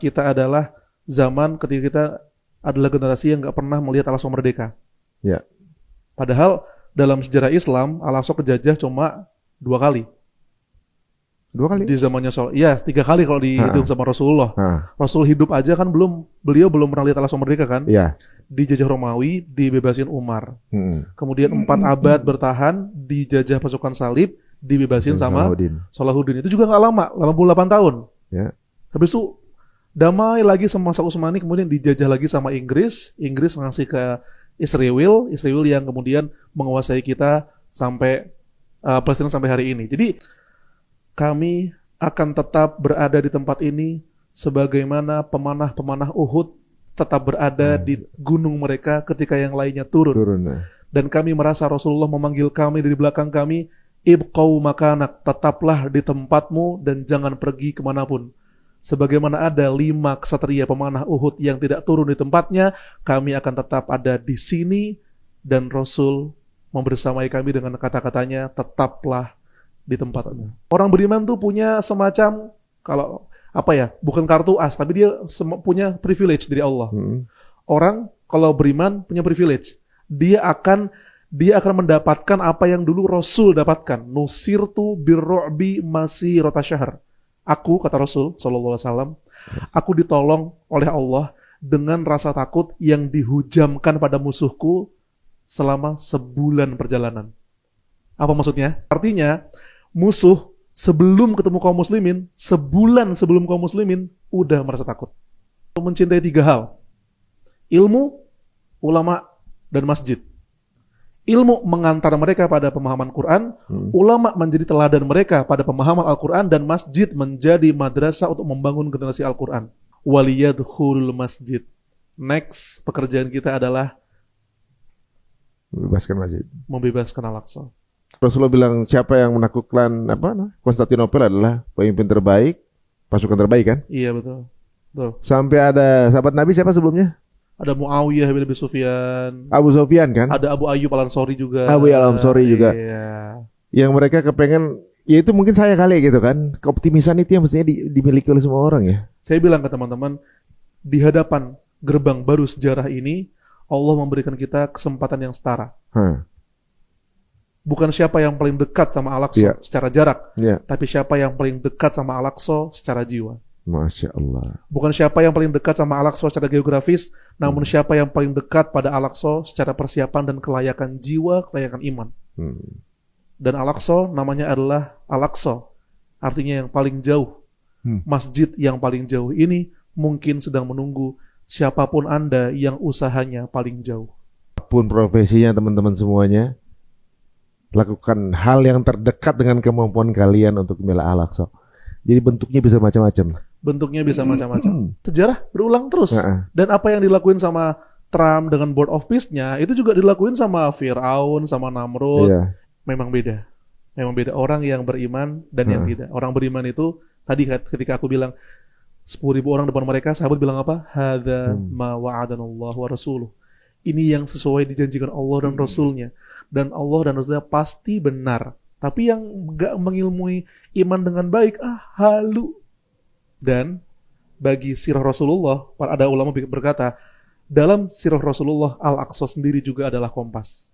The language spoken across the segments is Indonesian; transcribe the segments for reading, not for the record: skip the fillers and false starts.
Kita adalah zaman ketika kita adalah generasi yang nggak pernah melihat Al-Aqsa merdeka. Ya. Padahal dalam sejarah Islam, Al-Aqsa kejajah cuma 2 kali. 2 kali? Di zamannya ya 3 kali kalau dihitung sama Rasulullah. Rasul hidup aja kan beliau belum pernah lihat Al-Aqsa merdeka kan? Iya. Dijajah Romawi, dibebasin Umar. Kemudian 4 abad bertahan, dijajah pasukan salib, dibebasin sama Salahuddin. Itu juga nggak lama, 88 tahun. Ya. Habis itu damai lagi sama masa Utsmani, kemudian dijajah lagi sama Inggris. Inggris ngasih ke Israel yang kemudian menguasai kita sampai Palestina sampai hari ini. Jadi kami akan tetap berada di tempat ini sebagaimana pemanah-pemanah Uhud tetap berada di gunung mereka ketika yang lainnya turun. Dan kami merasa Rasulullah memanggil kami dari belakang kami, ibqau makanak, tetaplah di tempatmu dan jangan pergi kemanapun. Sebagaimana ada 5 ksatria pemanah Uhud yang tidak turun di tempatnya, kami akan tetap ada di sini, dan Rasul membersamai kami dengan kata-katanya, tetaplah di tempatmu. Orang beriman tuh punya semacam, kalau bukan kartu as, tapi dia punya privilege dari Allah. Orang kalau beriman punya privilege, dia akan mendapatkan apa yang dulu Rasul dapatkan. Nusirtu birru'bi masirata syahr. Aku, kata Rasul SAW, aku ditolong oleh Allah dengan rasa takut yang dihujamkan pada musuhku selama sebulan perjalanan. Apa maksudnya? Artinya, musuh sebelum ketemu kaum muslimin, sebulan sebelum kaum muslimin, udah merasa takut. Mencintai 3 hal. Ilmu, ulama, dan masjid. Ilmu mengantar mereka pada pemahaman Quran, ulama menjadi teladan mereka pada pemahaman Al-Quran, dan masjid menjadi madrasah untuk membangun generasi Al-Quran. Waliyadkhulul masjid. Next, pekerjaan kita adalah membebaskan masjid. Membebaskan Al-Aqsa. Rasulullah bilang siapa yang menaklukkan Konstantinopel adalah pemimpin terbaik, pasukan terbaik kan? Iya betul. Sampai ada sahabat Nabi siapa sebelumnya? Ada Muawiyah bin Abi Sufyan. Abu Sufyan kan? Ada Abu Ayyub Al-Ansari juga. Abu Ayyub Al-Ansari juga. Iya. Yang mereka kepengen, ya itu mungkin saya kali gitu kan. Keoptimisan itu yang mestinya dimiliki oleh semua orang ya. Saya bilang ke teman-teman, di hadapan gerbang baru sejarah ini, Allah memberikan kita kesempatan yang setara. Bukan siapa yang paling dekat sama Al-Aqsa secara jarak, tapi siapa yang paling dekat sama Al-Aqsa secara jiwa. Masya Allah. Bukan siapa yang paling dekat sama Al-Aqsa secara geografis, namun siapa yang paling dekat pada Al-Aqsa secara persiapan dan kelayakan jiwa, kelayakan iman. Dan Al-Aqsa namanya adalah Al-Aqsa, artinya yang paling jauh. Masjid yang paling jauh ini mungkin sedang menunggu siapapun Anda yang usahanya paling jauh. Apapun profesinya teman-teman semuanya, lakukan hal yang terdekat dengan kemampuan kalian untuk membela Al-Aqsa. Jadi bentuknya bisa macam-macam. Sejarah berulang terus. Dan apa yang dilakuin sama Trump dengan Board of Peace-nya, itu juga dilakuin sama Fir'aun, sama Namrud. Memang beda. Orang yang beriman dan yang tidak. Orang beriman itu, tadi ketika aku bilang 10.000 orang depan mereka, sahabat bilang apa? Hadza ma wa'adanallahu wa rasuluh. Ini yang sesuai dijanjikan Allah dan Rasulnya. Dan Allah dan Rasulnya pasti benar. Tapi yang gak mengilmui iman dengan baik, halu. Dan bagi sirah Rasulullah, ada ulama berkata, dalam sirah Rasulullah, Al-Aqsa sendiri juga adalah kompas.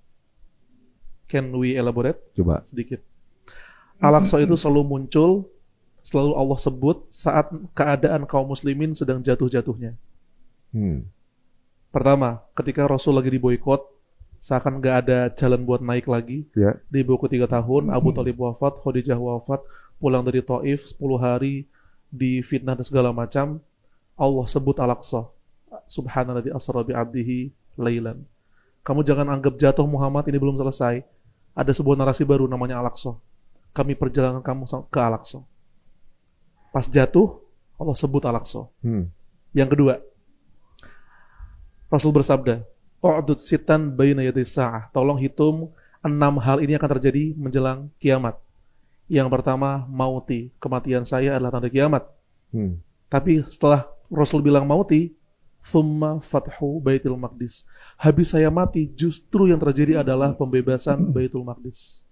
Can we elaborate? Coba. Sedikit. Al-Aqsa itu selalu muncul, selalu Allah sebut saat keadaan kaum muslimin sedang jatuh-jatuhnya. Pertama, ketika Rasul lagi diboikot, seakan gak ada jalan buat naik lagi. Diboikot 3 tahun, Abu Thalib wafat, Khadijah wafat, pulang dari Taif 10 hari, difitnah dan segala macam. Allah sebut Al-Aqsa. Subhanalladzi asra bi 'abdihi lailan. Kamu jangan anggap jatuh Muhammad, ini belum selesai. Ada sebuah narasi baru namanya Al-Aqsa. Kami perjalanan kamu ke Al-Aqsa. Pas jatuh, Allah sebut Al-Aqsa. Yang kedua, Rasul bersabda, "U'dud sitan baina yaday sa'ah." Tolong hitung 6 hal ini akan terjadi menjelang kiamat. Yang pertama, mauti. Kematian saya adalah tanda kiamat. Tapi setelah Rasul bilang mauti, thumma fathu Baitul Maqdis. Habis saya mati, justru yang terjadi adalah pembebasan Baitul Maqdis.